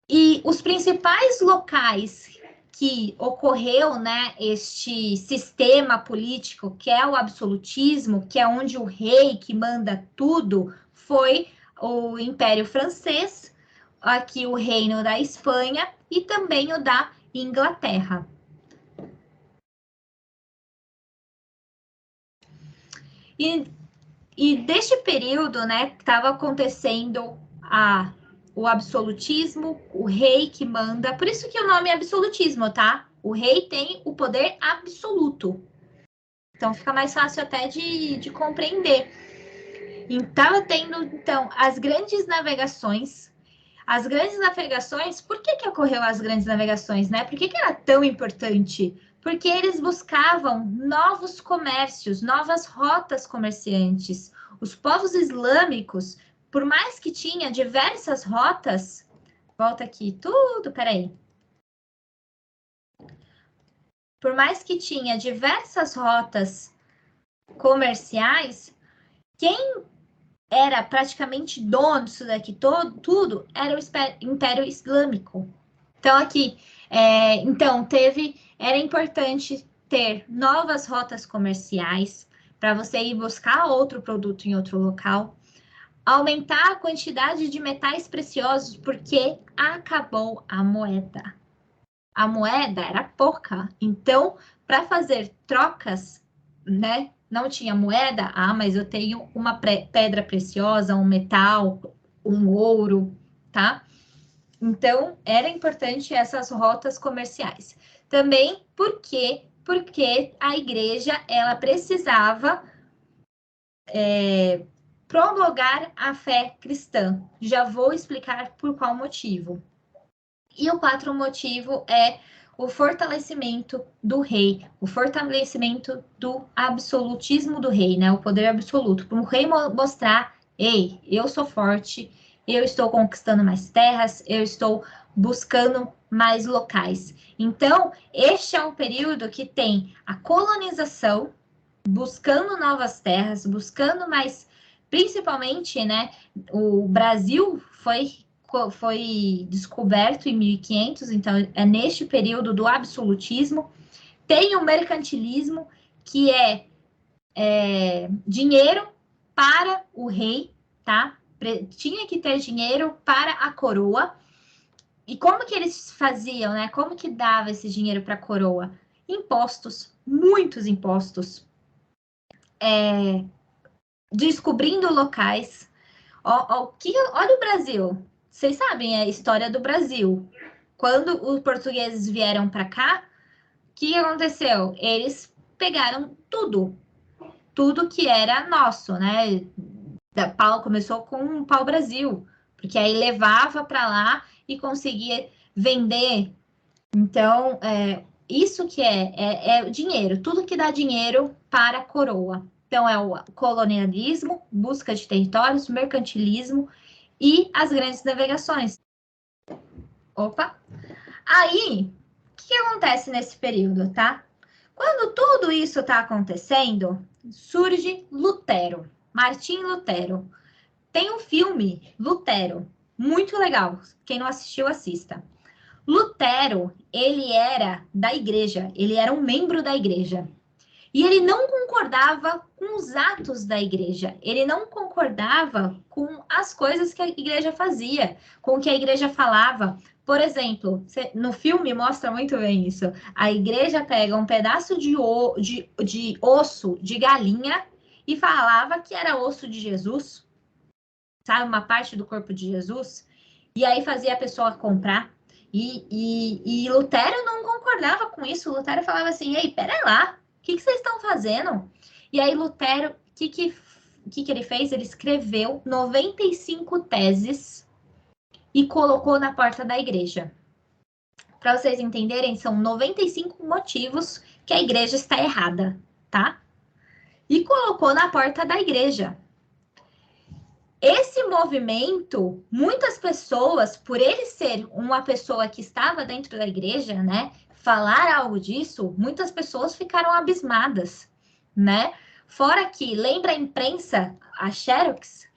E os principais locais que ocorreu, né, este sistema político, que é o absolutismo, que é onde o rei que manda tudo, foi o Império Francês, aqui o Reino da Espanha e também o da Inglaterra. E deste período, né, estava acontecendo o absolutismo, o rei que manda, por isso que o nome é absolutismo, tá? O rei tem o poder absoluto. Então fica mais fácil até de compreender. Estava tendo, então, as grandes navegações. As grandes navegações, por que ocorreu as grandes navegações, né? Por que era tão importante? Porque eles buscavam novos comércios, novas rotas comerciantes. Os povos islâmicos, por mais que tinha diversas rotas, volta aqui, tudo, peraí. Por mais que tinha diversas rotas comerciais, quem era praticamente dono disso daqui tudo era o Império Islâmico. Então, aqui, era importante ter novas rotas comerciais para você ir buscar outro produto em outro local, aumentar a quantidade de metais preciosos, porque acabou a moeda. A moeda era pouca, então, para fazer trocas, né, não tinha moeda, mas eu tenho uma pedra preciosa, um metal, um ouro, tá? Então, era importante essas rotas comerciais. Também porque a igreja ela precisava promulgar a fé cristã. Já vou explicar por qual motivo. E o quarto motivo é o fortalecimento do rei, o fortalecimento do absolutismo do rei, né? O poder absoluto. Para o rei mostrar, ei, eu sou forte, eu estou conquistando mais terras, eu estou buscando mais locais. Então, este é um período que tem a colonização, buscando novas terras, buscando mais, principalmente, né? O Brasil foi descoberto em 1500, então é neste período do absolutismo. Tem o mercantilismo, que é dinheiro para o rei, tá? Tinha que ter dinheiro para a coroa. E como que eles faziam, né? Como que dava esse dinheiro para a coroa? Impostos, muitos impostos. Descobrindo locais. Olha o Brasil. Vocês sabem a história do Brasil. Quando os portugueses vieram para cá, o que aconteceu? Eles pegaram tudo que era nosso, né? Pau começou com o pau-brasil, porque aí levava para lá e conseguia vender. Então, isso que é o dinheiro, tudo que dá dinheiro para a coroa. Então, é o colonialismo, busca de territórios, mercantilismo e as grandes navegações. Opa! Aí, o que acontece nesse período, tá? Quando tudo isso está acontecendo, surge Lutero, Martim Lutero. Tem um filme, Lutero, muito legal. Quem não assistiu, assista. Lutero, ele era da igreja, ele era um membro da igreja. E ele não concordava com os atos da igreja, ele não concordava com as coisas que a igreja fazia, com o que a igreja falava. Por exemplo, no filme mostra muito bem isso. A igreja pega um pedaço de osso de galinha e falava que era osso de Jesus, sabe? Uma parte do corpo de Jesus. E aí fazia a pessoa comprar. E Lutero não concordava com isso. Lutero falava assim: ei, pera lá, o que vocês estão fazendo? E aí Lutero, o que ele fez? Ele escreveu 95 teses e colocou na porta da igreja. Para vocês entenderem, são 95 motivos que a igreja está errada, tá? E colocou na porta da igreja. Esse movimento, muitas pessoas, por ele ser uma pessoa que estava dentro da igreja, né, falar algo disso, muitas pessoas ficaram abismadas, né? Fora que, lembra a imprensa, a Xerox,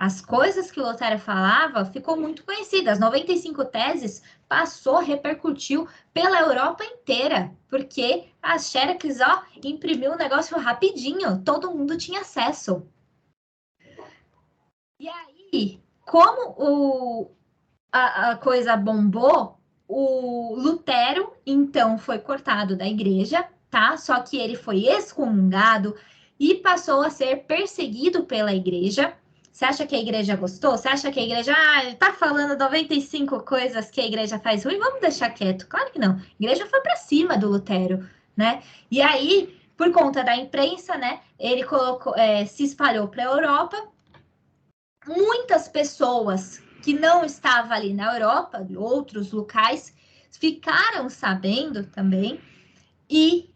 As coisas que o Lutero falava ficou muito conhecida. As 95 teses passou, repercutiu pela Europa inteira, porque a Xerox, ó, imprimiu o negócio rapidinho, todo mundo tinha acesso. E aí, como a coisa bombou, o Lutero, então, foi cortado da igreja, tá? Só que ele foi excomungado e passou a ser perseguido pela igreja. Você acha que a igreja gostou? Você acha que a igreja, ele tá falando 95 coisas que a igreja faz ruim? Vamos deixar quieto. Claro que não. A igreja foi para cima do Lutero, né? E aí, por conta da imprensa, né, ele colocou, se espalhou para a Europa. Muitas pessoas que não estavam ali na Europa, de outros locais, ficaram sabendo também, e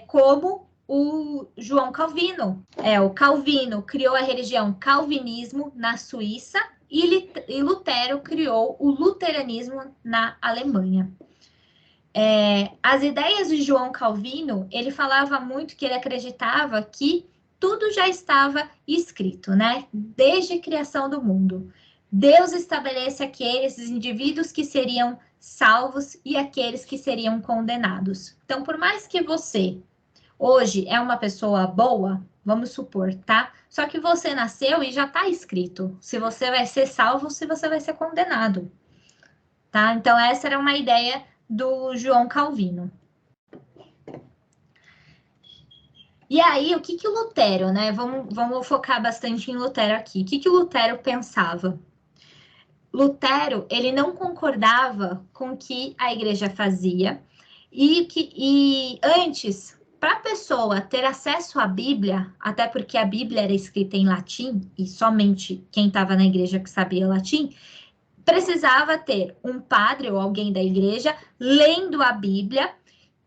como o João Calvino, o Calvino criou a religião calvinismo na Suíça e Lutero criou o luteranismo na Alemanha. As ideias de João Calvino, ele falava muito que ele acreditava que tudo já estava escrito, né? Desde a criação do mundo. Deus estabelece aqueles indivíduos que seriam salvos e aqueles que seriam condenados. Então, por mais que você hoje é uma pessoa boa, vamos supor, tá? Só que você nasceu e já está escrito se você vai ser salvo ou se você vai ser condenado, tá? Então, essa era uma ideia do João Calvino. E aí, o que o Lutero, né? Vamos focar bastante em Lutero aqui. O que o Lutero pensava? Lutero, ele não concordava com o que a igreja fazia e antes, para a pessoa ter acesso à Bíblia, até porque a Bíblia era escrita em latim e somente quem estava na igreja que sabia latim, precisava ter um padre ou alguém da igreja lendo a Bíblia,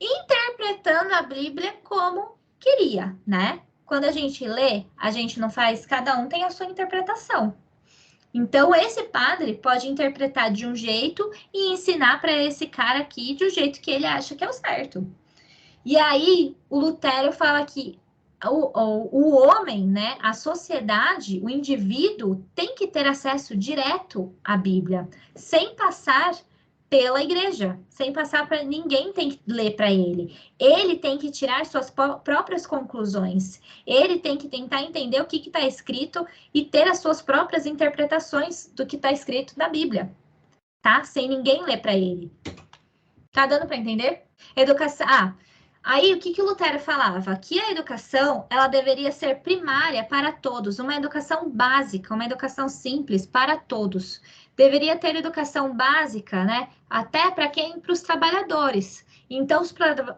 interpretando a Bíblia como queria, né? Quando a gente lê, a gente não faz, cada um tem a sua interpretação. Então, esse padre pode interpretar de um jeito e ensinar para esse cara aqui de um jeito que ele acha que é o certo. E aí, o Lutero fala que o homem, né, a sociedade, o indivíduo tem que ter acesso direto à Bíblia, sem passar pela igreja, sem passar para ninguém tem que ler para ele. Ele tem que tirar suas próprias conclusões. Ele tem que tentar entender o que está escrito e ter as suas próprias interpretações do que está escrito na Bíblia, tá? Sem ninguém ler para ele. Tá dando para entender? Educação. Aí, o que o Lutero falava? Que a educação, ela deveria ser primária para todos, uma educação básica, uma educação simples para todos. Deveria ter educação básica, né? Até para quem? Para os trabalhadores. Então,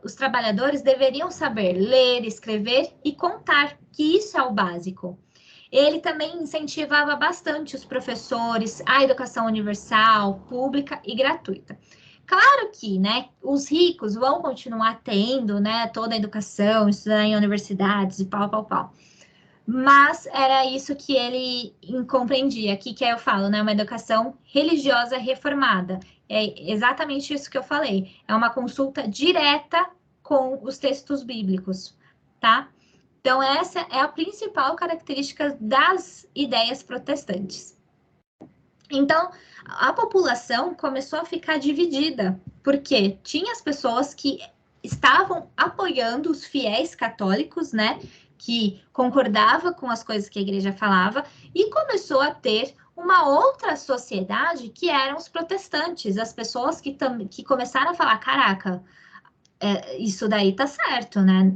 os trabalhadores deveriam saber ler, escrever e contar, que isso é o básico. Ele também incentivava bastante os professores, a educação universal, pública e gratuita. Claro que, né, os ricos vão continuar tendo, né, toda a educação, estudar em universidades e pau. Mas era isso que ele compreendia, aqui que eu falo, né, uma educação religiosa reformada. É exatamente isso que eu falei. É uma consulta direta com os textos bíblicos, tá? Então, essa é a principal característica das ideias protestantes. Então, a população começou a ficar dividida, porque tinha as pessoas que estavam apoiando os fiéis católicos, né, que concordava com as coisas que a igreja falava, e começou a ter uma outra sociedade que eram os protestantes, as pessoas que começaram a falar, caraca, isso daí tá certo, né?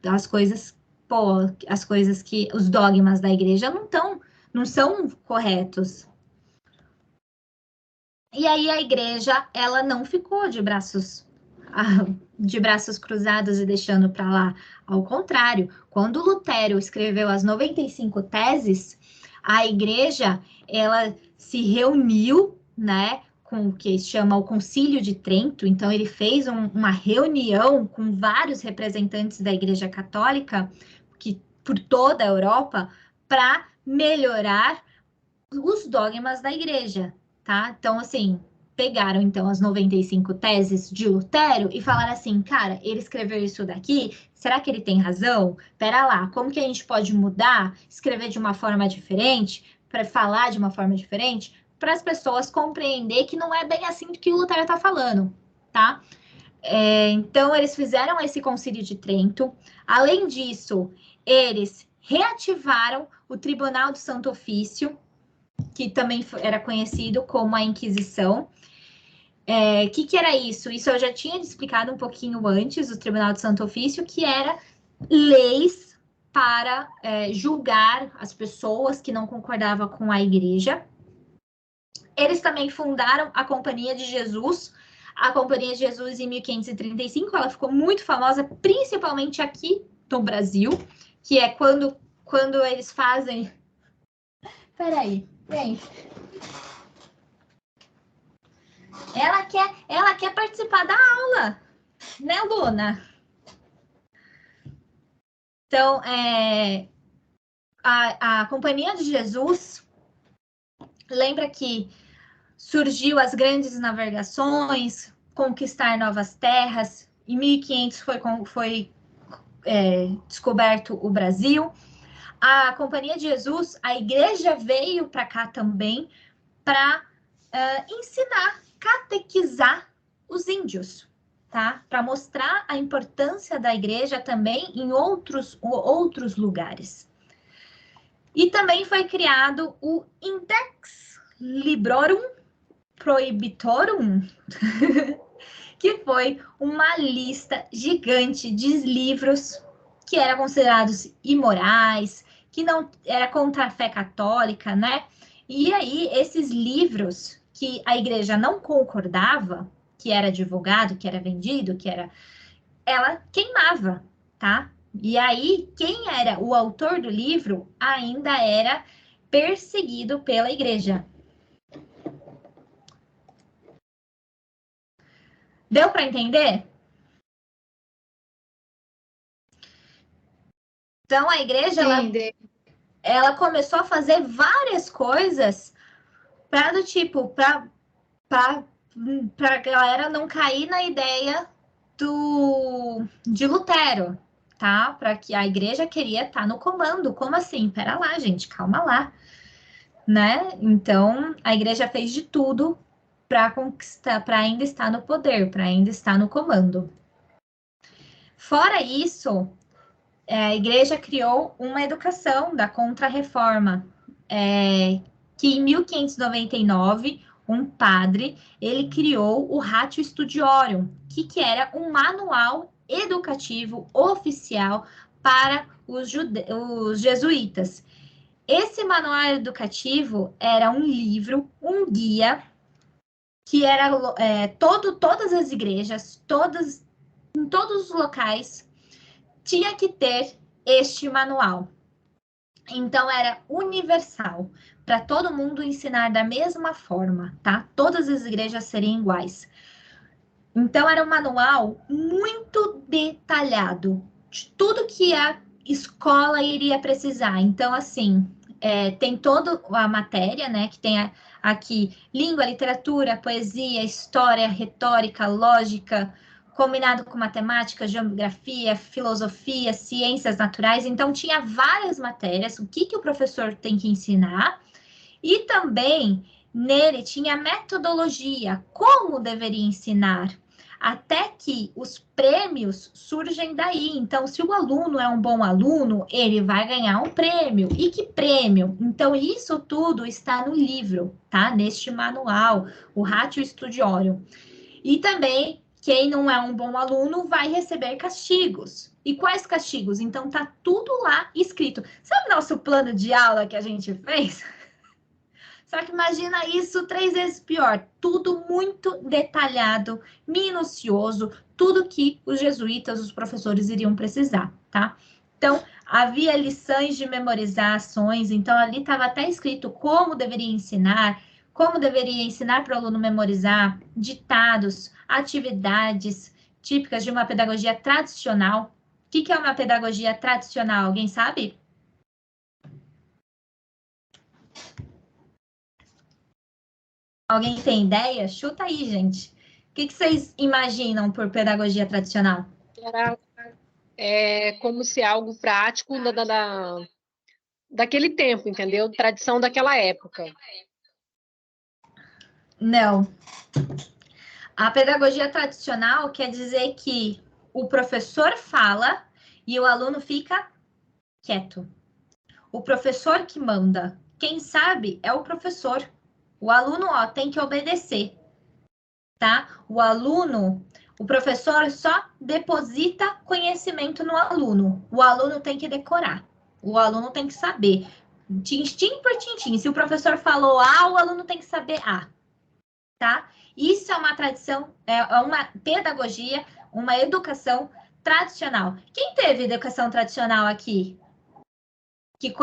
As coisas, as coisas que os dogmas da igreja não são corretos. E aí a igreja, ela não ficou de braços cruzados e deixando para lá. Ao contrário, quando Lutero escreveu as 95 teses, a igreja, ela se reuniu, né, com o que chama o Concílio de Trento. Então, ele fez uma reunião com vários representantes da Igreja Católica, que por toda a Europa, para melhorar os dogmas da igreja, tá? Então, assim, pegaram então as 95 teses de Lutero e falaram assim, cara, ele escreveu isso daqui, será que ele tem razão? Pera lá, como que a gente pode mudar, escrever de uma forma diferente para falar de uma forma diferente, para as pessoas compreender que não é bem assim que o Lutero está falando, tá? Então, eles fizeram esse Concílio de Trento. Além disso, eles reativaram o Tribunal do Santo Ofício, que também era conhecido como a Inquisição. Que era isso? Isso eu já tinha explicado um pouquinho antes, o Tribunal do Santo Ofício, que era leis para julgar as pessoas que não concordavam com a igreja. Eles também fundaram a Companhia de Jesus. A Companhia de Jesus, em 1535, ela ficou muito famosa, principalmente aqui no Brasil, que é quando eles fazem... Peraí, gente. Ela quer participar da aula, né, Luna? Então, a Companhia de Jesus, lembra que surgiu as grandes navegações, conquistar novas terras. Em 1500 foi descoberto o Brasil. A Companhia de Jesus, a igreja veio para cá também para ensinar, catequizar os índios, tá? Para mostrar a importância da igreja também em outros lugares. E também foi criado o Index Librorum Prohibitorum, que foi uma lista gigante de livros que eram considerados imorais, que não era contra a fé católica, né? E aí, esses livros que a igreja não concordava, que era divulgado, que era vendido, ela queimava, tá? E aí, quem era o autor do livro ainda era perseguido pela igreja. Deu para entender? Então, a igreja, ela começou a fazer várias coisas para do tipo, para a galera não cair na ideia de Lutero, tá? Para que a igreja queria estar no comando. Como assim? Pera lá, gente, calma lá, né? Então, a igreja fez de tudo para conquistar, para ainda estar no poder, para ainda estar no comando. Fora isso, a igreja criou uma educação da Contra-Reforma, que em 1599, um padre, ele criou o Ratio Studiorum, que era um manual educativo oficial para os jesuítas. Esse manual educativo era um livro, um guia, que era todas as igrejas, em todos os locais, tinha que ter este manual. Então, era universal, para todo mundo ensinar da mesma forma, tá? Todas as igrejas seriam iguais. Então, era um manual muito detalhado, de tudo que a escola iria precisar. Então, assim, tem toda a matéria, né? Que tem aqui língua, literatura, poesia, história, retórica, lógica, combinado com matemática, geografia, filosofia, ciências naturais. Então, tinha várias matérias, o que o professor tem que ensinar. E também, nele, tinha metodologia, como deveria ensinar. Até que os prêmios surgem daí. Então, se o aluno é um bom aluno, ele vai ganhar um prêmio. E que prêmio? Então, isso tudo está no livro, tá? Neste manual, o Ratio Studiorum. E também, quem não é um bom aluno vai receber castigos. E quais castigos? Então, tá tudo lá escrito. Sabe nosso plano de aula que a gente fez? Só que imagina isso 3 vezes pior. Tudo muito detalhado, minucioso, tudo que os jesuítas, os professores iriam precisar, tá? Então, havia lições de memorizações, então ali estava até escrito como deveria ensinar para o aluno memorizar, ditados, atividades típicas de uma pedagogia tradicional. O que é uma pedagogia tradicional? Alguém sabe? Alguém tem ideia? Chuta aí, gente. O que vocês imaginam por pedagogia tradicional? Era como se algo prático daquele tempo, entendeu? Tradição daquela época. Não. A pedagogia tradicional quer dizer que o professor fala e o aluno fica quieto. O professor que manda. Quem sabe é o professor. O aluno, tem que obedecer, tá? O professor só deposita conhecimento no aluno. O aluno tem que decorar. O aluno tem que saber. Tintim por tintim. Se o professor falou A, o aluno tem que saber A, tá? Isso é uma tradição, é uma pedagogia, uma educação tradicional. Quem teve educação tradicional aqui? Que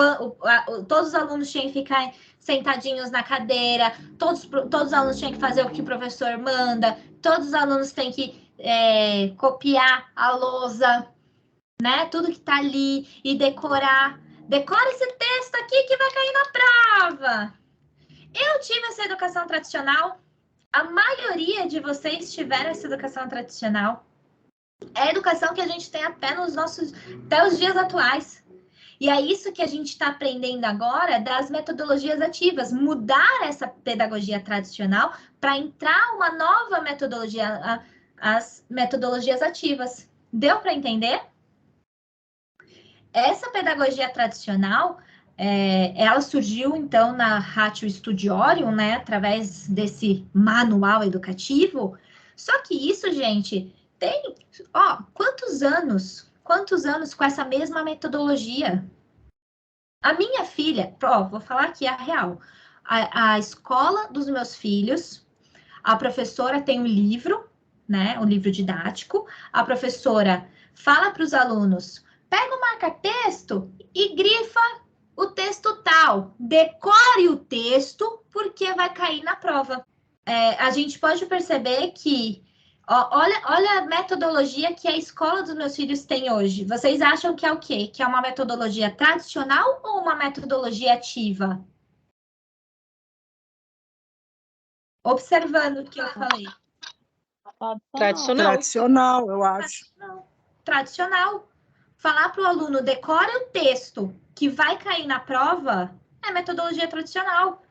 todos os alunos tinham que ficar sentadinhos na cadeira, todos os alunos tinham que fazer o que o professor manda, todos os alunos têm que copiar a lousa, né? Tudo que tá ali e decorar. Decora esse texto aqui que vai cair na prova. Eu tive essa educação tradicional. A maioria de vocês tiveram essa educação tradicional. É a educação que a gente tem até os dias atuais. E é isso que a gente está aprendendo agora das metodologias ativas, mudar essa pedagogia tradicional para entrar uma nova metodologia, as metodologias ativas. Deu para entender? Essa pedagogia tradicional, ela surgiu, então, na Ratio Studiorum, né, através desse manual educativo. Só que isso, gente, tem, quantos anos com essa mesma metodologia? A minha filha, vou falar aqui a real. A escola dos meus filhos, a professora tem um livro, né, um livro didático. A professora fala para os alunos, pega o marca-texto e grifa o texto tal. Decore o texto, porque vai cair na prova. A gente pode perceber que, olha a metodologia que a escola dos meus filhos tem hoje. Vocês acham que é o quê? Que é uma metodologia tradicional ou uma metodologia ativa? Observando o que eu falei. Tradicional, eu acho. Tradicional. Falar para o aluno, decore o texto que vai cair na prova, é metodologia tradicional.